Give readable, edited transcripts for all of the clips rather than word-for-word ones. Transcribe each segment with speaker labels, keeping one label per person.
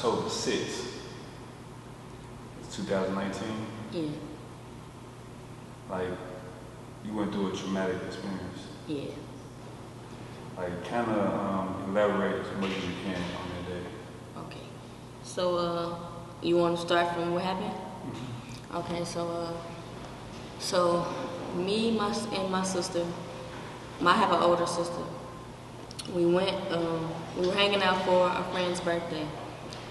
Speaker 1: October 6th, 2019.
Speaker 2: Yeah.
Speaker 1: Like, you went through a traumatic experience.
Speaker 2: Yeah.
Speaker 1: Like, kind of elaborate as much as you can on that day.
Speaker 2: Okay. So, you want to start from what happened? Okay. So me, and my sister. I have an older sister. We went. We were hanging out for a friend's birthday,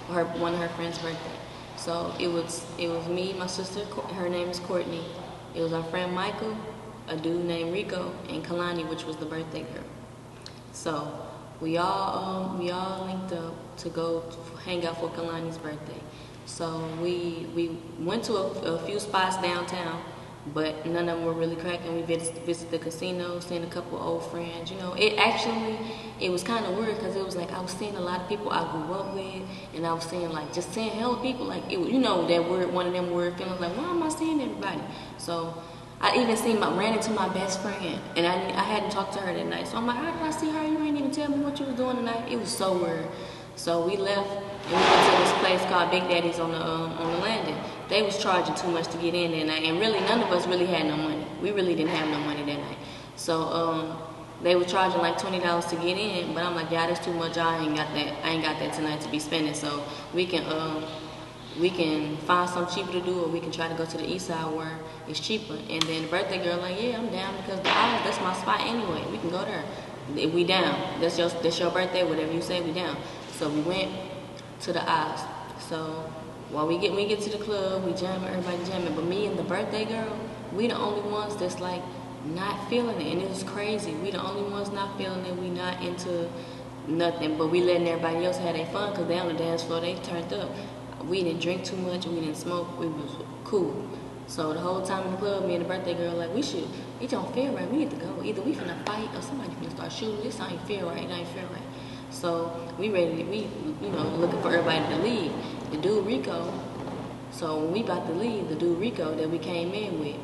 Speaker 2: one of her friend's birthday. So it was me, my sister. Her name is Courtney. It was our friend Michael, a dude named Rico, and Kalani, which was the birthday girl. So we all linked up to go hang out for Kalani's birthday. So we went to a few spots downtown, but none of them were really cracking. We visited the casino, seen a couple old friends. You know, it was kind of weird because it was like I was seeing a lot of people I grew up with, and I was seeing just seeing hella people. Like it, you know, that word, one of them weird feelings. Like, why am I seeing everybody? So I even ran into my best friend, and I hadn't talked to her that night. So I'm like, how did I see her? You ain't even tell me what you was doing tonight. It was so weird. So we left and we went to this place called Big Daddy's on the landing. They was charging too much to get in that night, and really none of us really had no money. We really didn't have no money that night. So they were charging like $20 to get in, but I'm like, yeah, that's too much. I ain't got that tonight to be spending. So we can find something cheaper to do, or we can try to go to the east side where it's cheaper. And then the birthday girl like, yeah, I'm down because that's my spot anyway. We can go there. If we down, that's your birthday, whatever you say, we down. So we went to the aisles. So while we get to the club, we jamming, everybody jamming. But me and the birthday girl, we the only ones that's like not feeling it, and it was crazy. We the only ones not feeling it. We not into nothing, but we letting everybody else have their fun because they on the dance floor, they turned up. We didn't drink too much, we didn't smoke, we was cool. So the whole time in the club, me and the birthday girl like, it don't feel right, we need to go. Either we finna fight or somebody finna start shooting. This ain't feel right, it ain't feel right. So we looking for everybody to leave. The dude Rico, so when we about to leave, the dude Rico that we came in with,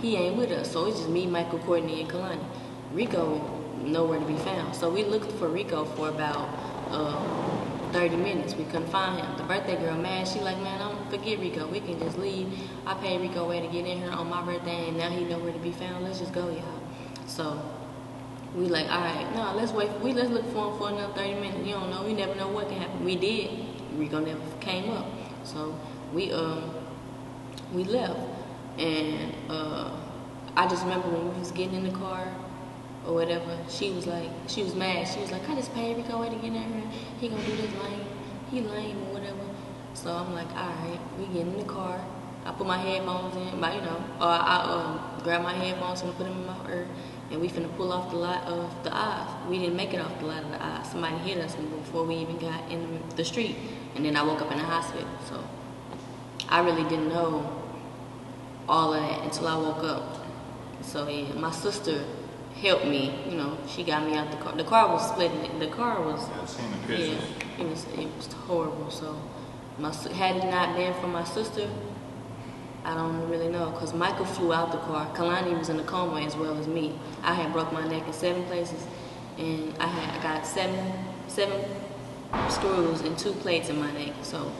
Speaker 2: he ain't with us. So it's just me, Michael, Courtney, and Kalani. Rico nowhere to be found. So we looked for Rico for about 30 minutes. We couldn't find him. The birthday girl mad. She like, man, don't forget Rico. We can just leave. I paid Rico way to get in here on my birthday, and now he nowhere to be found. Let's just go, y'all. So we like, all right, no, let's wait. Let's look for him for another 30 minutes. You don't know. You never know what can happen. We did. Rico never came up. So we left, and I just remember when we was getting in the car or whatever, she was mad. She was like, I just paid Rico way to get in here. He gonna do this lame. He lame or whatever. So I'm like, all right, we get in the car. I put my headphones in, I grab my headphones and put them in my ear, and we finna pull off the lot of the aisle. We didn't make it off the lot of the aisle. Somebody hit us before we even got in the street, and then I woke up in the hospital. So I really didn't know all of that until I woke up. So yeah, my sister helped me. You know, she got me out the car. The car was splitting. The car was.
Speaker 1: Yeah, I seen the pictures.
Speaker 2: Yeah, it was horrible. So had it not been for my sister, I don't really know, because Michael flew out the car. Kalani was in a coma as well as me. I had broke my neck in 7 places, and I got seven screws and 2 plates in my neck. So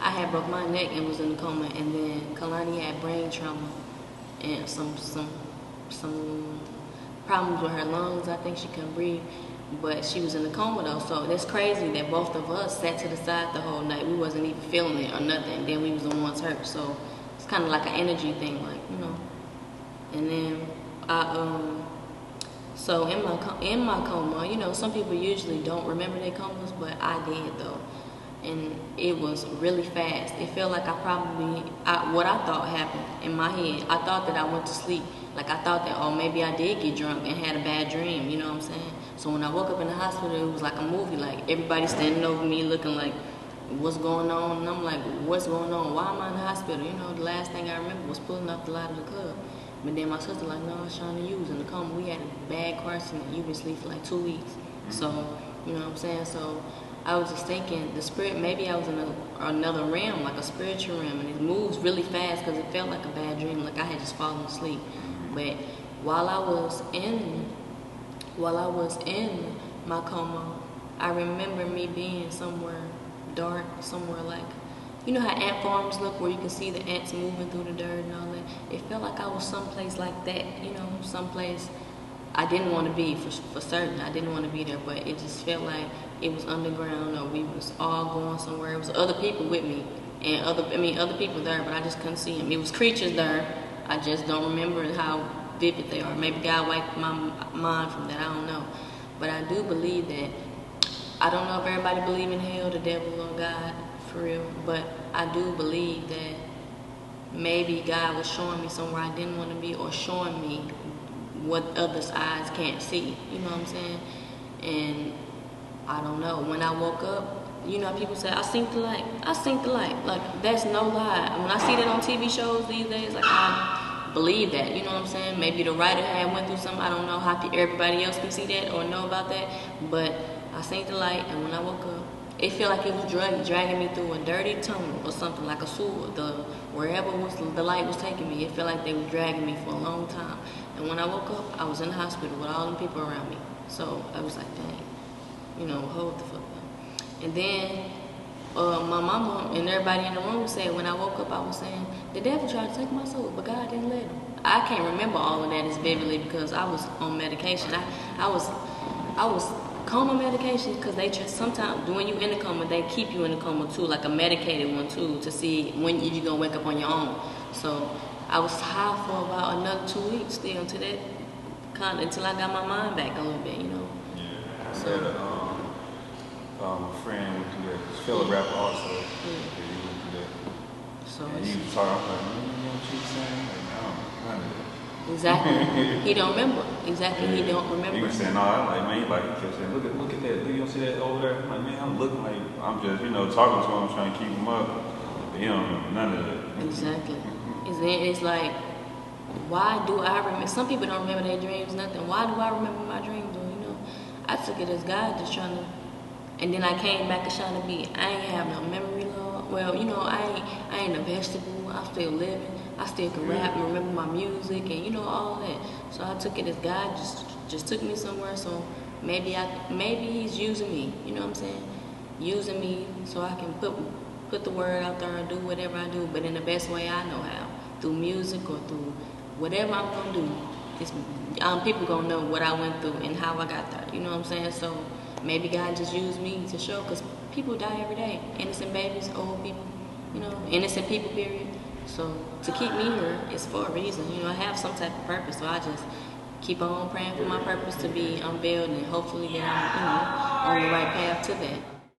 Speaker 2: I had broke my neck and was in a coma, and then Kalani had brain trauma and some problems with her lungs. I think she couldn't breathe, but she was in a coma though. So that's crazy that both of us sat to the side the whole night. We wasn't even feeling it or nothing. Then we was the ones hurt. So it's kind of like an energy thing, like, you know. And then so in my coma, you know, some people usually don't remember their comas, but I did though. And it was really fast. It felt like what I thought happened in my head. I thought that I went to sleep. Like I thought that, oh, maybe I did get drunk and had a bad dream, you know what I'm saying? So when I woke up in the hospital, it was like a movie. Like everybody standing over me looking like, what's going on? And I'm like, what's going on? Why am I in the hospital? You know, the last thing I remember was pulling up the light of the club. But then my sister like, no, Shana, you was in the coma. We had a bad car accident. You been asleep for like 2 weeks. So, you know what I'm saying? So I was just thinking, the spirit, maybe I was in another realm, like a spiritual realm, and it moves really fast because it felt like a bad dream, like I had just fallen asleep. But while I was in my coma, I remember me being somewhere dark, somewhere like, you know how ant farms look where you can see the ants moving through the dirt and all that? It felt like I was someplace like that, you know, someplace I didn't want to be for certain. I didn't want to be there, but it just felt like it was underground, or we was all going somewhere. It was other people with me, and other people there, but I just couldn't see them. It was creatures there. I just don't remember how vivid they are. Maybe God wiped my mind from that. I don't know, but I do believe that. I don't know if everybody believe in hell, the devil, or God for real, but I do believe that maybe God was showing me somewhere I didn't want to be, or showing me what others' eyes can't see. You know what I'm saying? And I don't know. When I woke up, you know, people say, I seen the light. I seen the light. Like, that's no lie. When I see that on TV shows these days, like, I believe that. You know what I'm saying? Maybe the writer had went through something. I don't know how everybody else can see that or know about that. But I seen the light, and when I woke up, it felt like it was dragging me through a dirty tunnel or something, like a sewer. Wherever the light was taking me, it felt like they were dragging me for a long time. And when I woke up, I was in the hospital with all the people around me. So I was like, dang, you know, hold the fuck up. And then my mama and everybody in the room said, when I woke up, I was saying, the devil tried to take my soul, but God didn't let him. I can't remember all of that as vividly because I was on medication. I was coma medication, because they just sometimes when you in a coma, they keep you in a coma too, like a medicated one too, to see when you're gonna wake up on your own. So I was high for about another 2 weeks still, until I got my mind back a little bit, you know.
Speaker 1: Yeah. So a friend went through that. His fellow rapper also. Yeah, he went through that.
Speaker 2: So
Speaker 1: and he was talking. I was like, you know what you saying? Like, no, none of that.
Speaker 2: Exactly. He don't remember. Exactly. Yeah. He don't remember.
Speaker 1: He was saying, no, I'm like, man, he kept saying, look at that. You don't see that over there? I'm like, man, I'm looking like, I'm just, you know, talking to him, trying to keep him up. But he don't remember none of that.
Speaker 2: Exactly. It's like, why do I remember? Some people don't remember their dreams, nothing. Why do I remember my dreams? Well, you know, I took it as God just trying to. And then I came back to Shana B. I ain't have no memory loss. Well, you know, I ain't a vegetable. I'm still living. I still can rap and remember my music and, you know, all that. So I took it as God just took me somewhere. So maybe he's using me. You know what I'm saying? Using me so I can put the word out there and do whatever I do, but in the best way I know how. Through music or through whatever I'm gonna do. People gonna know what I went through and how I got there. You know what I'm saying? So maybe God just used me to show, because people die every day. Innocent babies, old people, you know, innocent people, period. So to keep me here is for a reason. You know, I have some type of purpose. So I just keep on praying for my purpose to be unveiled, and hopefully that I'm, you know, on the right path to that.